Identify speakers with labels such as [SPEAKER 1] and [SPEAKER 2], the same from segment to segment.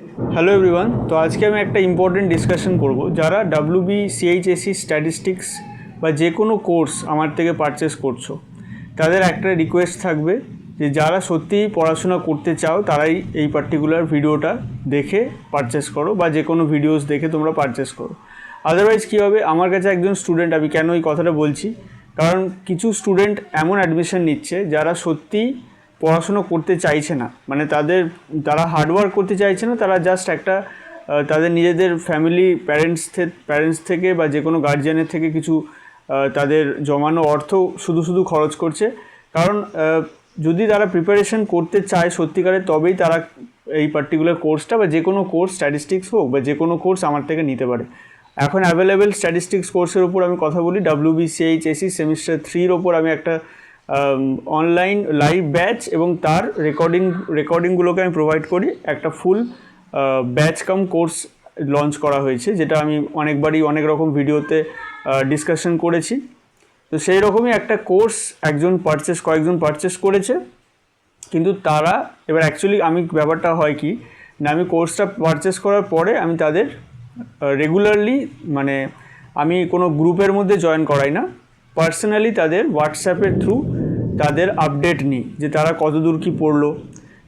[SPEAKER 1] Hello everyone. তো আজকে আমি একটা ইম্পর্টেন্ট ডিসকাশন করব। যারা ডাব্লিউবি সিএইচএসসি স্ট্যাটিস্টিক্স বা যে কোনো কোর্স আমার থেকে পারচেস করছো, তাদের একটা রিকোয়েস্ট থাকবে যে যারা সত্যিই পড়াশোনা করতে চাও তারাই এই পার্টিকুলার ভিডিওটা দেখে পারচেস করো বা যে কোনো ভিডিওস দেখে তোমরা পারচেস করো। আদারওয়াইজ কী হবে, আমার কাছে একজন স্টুডেন্ট, আমি কেন এই কথাটা বলছি, কারণ কিছু স্টুডেন্ট এমন অ্যাডমিশন নিচ্ছে যারা সত্যিই পড়াশুনো করতে চাইছে না, মানে তারা হার্ডওয়ার্ক করতে চাইছে না, তারা জাস্ট একটা তাদের নিজেদের ফ্যামিলি প্যারেন্টস থেকে বা যে কোনো গার্জিয়ানের থেকে কিছু তাদের জমানো অর্থ শুধু খরচ করছে। কারণ যদি তারা প্রিপারেশন করতে চায় সত্যিকারে, তবেই তারা এই পার্টিকুলার কোর্সটা বা যে কোনো কোর্স, স্ট্যাটিস্টিক্স হোক বা যে কোনো কোর্স আমার থেকে নিতে পারে। এখন অ্যাভেলেবেল স্ট্যাটিস্টিক্স কোর্সের ওপর আমি কথা বলি। WBCHSC সেমিস্টার 3-র ওপর আমি একটা অনলাইন লাইভ ব্যাচ এবং তার রেকর্ডিংগুলোকে আমি প্রোভাইড করি। একটা ফুল ব্যাচ কাম কোর্স লঞ্চ করা হয়েছে, যেটা আমি অনেকবারই অনেক রকম ভিডিওতে ডিসকাশন করেছি। তো সেই রকমই একটা কোর্স কয়েকজন পারচেস করেছে, কিন্তু তারা এবার অ্যাকচুয়ালি ব্যাপারটা হয় কি না, আমি কোর্সটা পারচেস করার পরে আমি তাদের রেগুলারলি, মানে আমি কোনো গ্রুপের মধ্যে জয়েন করাই না, পার্সোনালি তাদের হোয়াটসঅ্যাপের থ্রু তাদের আপডেট নিই যে তারা কতদূর কী পড়লো,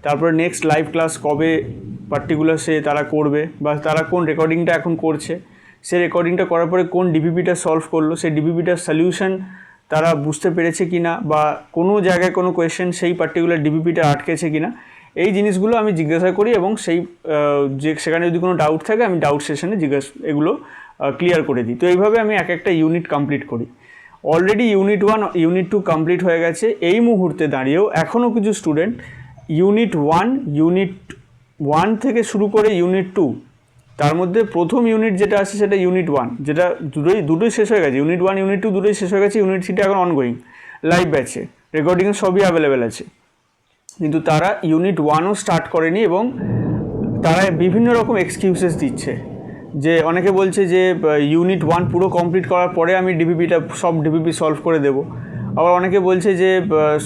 [SPEAKER 1] তারপরে নেক্সট লাইভ ক্লাস কবে পার্টিকুলার তারা করবে, বা তারা কোন রেকর্ডিংটা এখন করছে, সে রেকর্ডিংটা করার পরে কোন ডিপিপিটা সলভ করলো, সেই ডিপিপিটার সলিউশন তারা বুঝতে পেরেছে কি না, বা কোনো জায়গায় কোনো কোয়েশ্চেন সেই পার্টিকুলার ডিপিপিটা আটকেছে কি না, এই জিনিসগুলো আমি জিজ্ঞাসা করি এবং সেখানে যদি কোনো ডাউট থাকে আমি ডাউট সেশনে এগুলো ক্লিয়ার করে দিই। তো এইভাবে আমি একটা ইউনিট কমপ্লিট করি। অলরেডি ইউনিট 1 ইউনিট 2 কমপ্লিট হয়ে গেছে। এই মুহূর্তে দাঁড়িয়েও এখনও কিছু স্টুডেন্ট ইউনিট 1 থেকে শুরু করে ইউনিট 2, তার মধ্যে প্রথম ইউনিট যেটা আছে সেটা ইউনিট 1, যেটা দুটোই শেষ হয়ে গেছে। ইউনিট 1 ইউনিট 2 দুটোই শেষ হয়ে গেছে। ইউনিট 3টা এখন অনগোয়িং, লাইভ ব্যাচে রেকর্ডিং সবই অ্যাভেলেবেল আছে, কিন্তু তারা ইউনিট 1ও স্টার্ট করেনি এবং তারা বিভিন্ন রকম এক্সকিউজেস দিচ্ছে। যে অনেকে বলছে যে ইউনিট 1 পুরো কমপ্লিট করার পরে আমি সব ডিপিপি সলভ করে দেবো। আবার অনেকে বলছে যে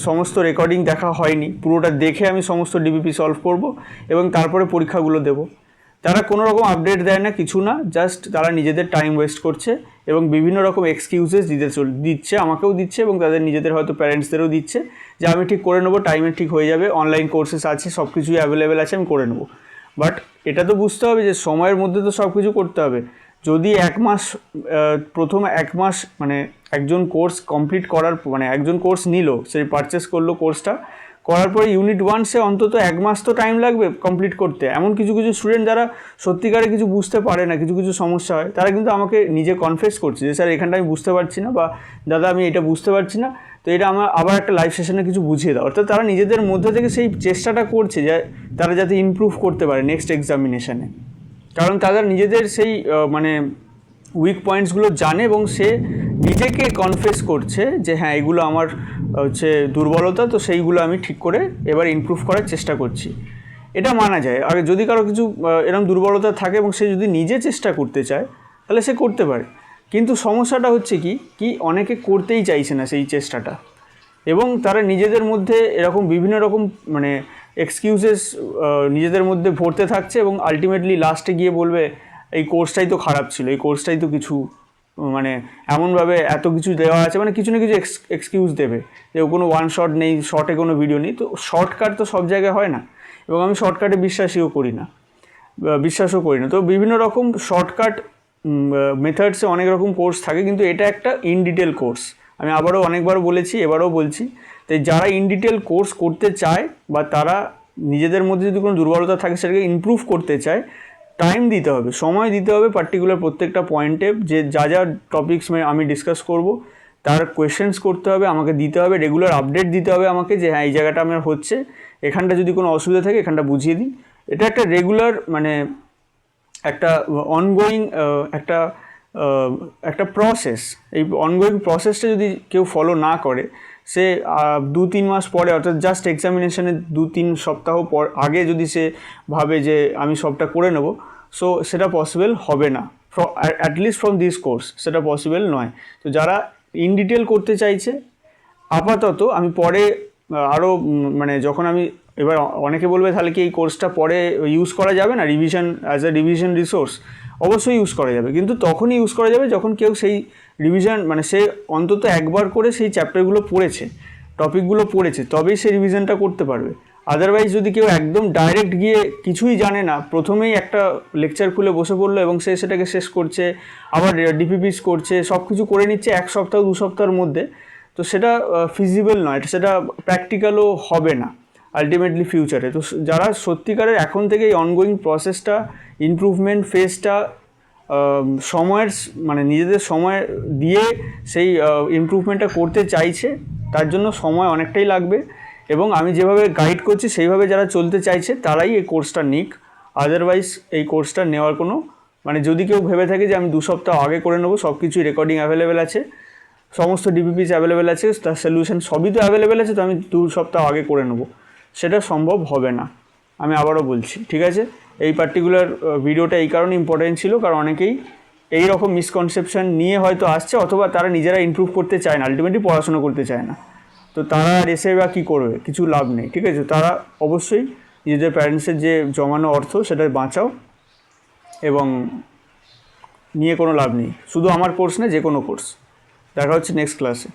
[SPEAKER 1] সমস্ত রেকর্ডিং দেখা হয়নি, পুরোটা দেখে আমি সমস্ত ডিপিপি সলভ করব এবং তারপরে পরীক্ষাগুলো দেব। তারা কোনো রকম আপডেট দেয় না, কিছু না, জাস্ট তারা নিজেদের টাইম ওয়েস্ট করছে এবং বিভিন্ন রকম এক্সকিউজেস দিচ্ছে, আমাকেও দিচ্ছে এবং তাদের নিজেদের হয়তো প্যারেন্টসদেরও দিচ্ছে যে আমি ঠিক করে নেবো, টাইমে ঠিক হয়ে যাবে, অনলাইন কোর্সেস আছে, সব কিছুই অ্যাভেলেবেল আছে, আমি করে নেবো। বাট এটা তো বুঝতে হবে যে সময়ের মধ্যে তো সব কিছু করতে হবে। যদি প্রথম এক মাস মানে একজন কোর্স কমপ্লিট করার, মানে একজন কোর্স নিল, সে পারচেস করলো, কোর্সটা করার পরে ইউনিট 1 সে অন্তত এক মাস তো টাইম লাগবে কমপ্লিট করতে। এমন কিছু স্টুডেন্ট যারা সত্যিকারে কিছু বুঝতে পারে না, কিছু সমস্যা হয়, তারা কিন্তু আমাকে নিজে কনফেস করছে যে স্যার এখানটা আমি বুঝতে পারছি না, বা দাদা আমি এটা বুঝতে পারছি না, তো এটা আমার আবার একটা লাইভ সেশনে কিছু বুঝিয়ে দাও। অর্থাৎ তারা নিজেদের মধ্যে থেকে সেই চেষ্টাটা করছে যে তারা যাতে ইমপ্রুভ করতে পারে নেক্সট এক্সামিনেশানে, কারণ তারা নিজেদের সেই মানে উইক পয়েন্টসগুলো জানে এবং সে নিজেকে কনফেস করছে যে হ্যাঁ এগুলো আমার দুর্বলতা, তো সেইগুলো আমি ঠিক করে এবার ইমপ্রুভ করার চেষ্টা করছি। এটা মানা যায়। আর যদি কারো কিছু এরকম দুর্বলতা থাকে এবং সে যদি নিজে চেষ্টা করতে চায় তাহলে সে করতে পারে, কিন্তু সমস্যাটা হচ্ছে কি অনেকে করতেই চাইছে না সেই চেষ্টাটা, এবং তারা নিজেদের মধ্যে এরকম বিভিন্ন রকম মানে এক্সকিউজেস নিজেদের মধ্যে ভরতে থাকছে এবং আলটিমেটলি লাস্টে গিয়ে বলবে এই কোর্সটাই তো খারাপ ছিল, এই কোর্সটাই তো কিছু মানে এমনভাবে এত কিছু দেওয়া আছে, মানে কিছু না কিছু এক্সকিউজ দেবে যে কোনো ওয়ান শট নেই, শর্টে কোনো ভিডিও নেই। তো শর্টকাট তো সব জায়গায় হয় না, এবং আমি শর্টকাটে বিশ্বাসও করি না। তো বিভিন্ন রকম শর্টকাট মেথডসে অনেক রকম কোর্স থাকে, কিন্তু এটা একটা ইন ডিটেল কোর্স। আমি আবারও অনেকবার বলেছি, এবারও বলছি, তাই যারা ইন ডিটেল কোর্স করতে চায় বা তারা নিজেদের মধ্যে যদি কোনো দুর্বলতা থাকে সেটাকে ইমপ্রুভ করতে চায়, টাইম দিতে হবে, সময় দিতে হবে পার্টিকুলার প্রত্যেকটা পয়েন্টে, যে যা টপিকস আমি ডিসকাস করব তার কোয়েশ্চেন্স করতে হবে, আমাকে দিতে হবে, রেগুলার আপডেট দিতে হবে আমাকে যে হ্যাঁ এই জায়গাটা আমার হচ্ছে, এখানটা যদি কোনো অসুবিধা থাকে এখানটা বুঝিয়ে দিই। এটা একটা রেগুলার মানে একটা অনগোয়িং একটা প্রসেস। এই অনগোয়িং প্রসেসটা যদি কেউ ফলো না করে, সে 2-3 মাস পরে, অর্থাৎ জাস্ট এক্সামিনেশনের 2-3 সপ্তাহ পর আগে যদি সে ভাবে যে আমি সবটা করে নেব, সো সেটা পসিবল হবে না, অ্যাটলিস্ট ফ্রম দিস কোর্স সেটা পসিবল নয়। তো যারা ইন ডিটেল করতে চাইছে, আপাতত আমি পরে আরও মানে যখন আমি এবার অনেকে বলবে তাহলে কি এই কোর্সটা পরে ইউজ করা যাবে না revision as a revision resource? অবশ্যই ইউজ করা যাবে, কিন্তু তখনই ইউজ করা যাবে যখন কেউ সেই রিভিশন মানে সে অন্তত একবার করে সেই চ্যাপ্টারগুলো পড়েছে, টপিকগুলো পড়েছে, তবেই সে রিভিশনটা করতে পারবে। আদারওয়াইজ যদি কেউ একদম ডাইরেক্ট গিয়ে কিছুই জানে না, প্রথমেই একটা লেকচার খুলে বসে পড়লো এবং সে সেটাকে শেষ করছে, আবার ডিপিপিস করছে, সব কিছু করে নিচ্ছে 1 সপ্তাহ 2 সপ্তাহের মধ্যে, তো সেটা ফিজিবল নয়, সেটা প্র্যাকটিক্যালও হবে না আলটিমেটলি ফিউচারে। তো যারা সত্যিকারের এখন থেকে এই অনগোয়িং প্রসেসটা, ইমপ্রুভমেন্ট ফেজটা সময়ের মানে নিজেদের সময় দিয়ে সেই ইমপ্রুভমেন্টটা করতে চাইছে, তার জন্য সময় অনেকটাই লাগবে, এবং আমি যেভাবে গাইড করছি সেইভাবে যারা চলতে চাইছে তারাই এই কোর্সটা নিক। আদারওয়াইজ এই কোর্সটা নেওয়ার কোনো মানে যদি কেউ ভেবে থাকে যে আমি 2 সপ্তাহ আগে করে নেবো, সব কিছুই রেকর্ডিং অ্যাভেলেবেল আছে, সমস্ত ডিপিপিস অ্যাভেলেবেল আছে, তার সলিউশন সবই তো অ্যাভেলেবেল আছে, তো আমি 2 সপ্তাহ আগে করে নেবো, সেটা সম্ভব হবে না। আমি আবারও বলছি, ঠিক আছে? এই পার্টিকুলার ভিডিওটা এই কারণে ইম্পর্টেন্ট ছিল, কারণ অনেকেই এই রকম মিসকনসেপশন নিয়ে হয়তো আসছে, অথবা তারা নিজেরা ইমপ্রুভ করতে চায় না, আলটিমেটলি পড়াশোনা করতে চায় না, তো তারা আর এসে বা কী করবে, কিছু লাভ নেই, ঠিক আছে? তারা অবশ্যই নিজেদের প্যারেন্টসের যে জমানো অর্থ সেটা বাঁচাও, এবং নিয়ে কোনো লাভ নেই, শুধু আমার কোর্স না, যে কোনো কোর্স। দেখা হচ্ছে নেক্সট ক্লাসে।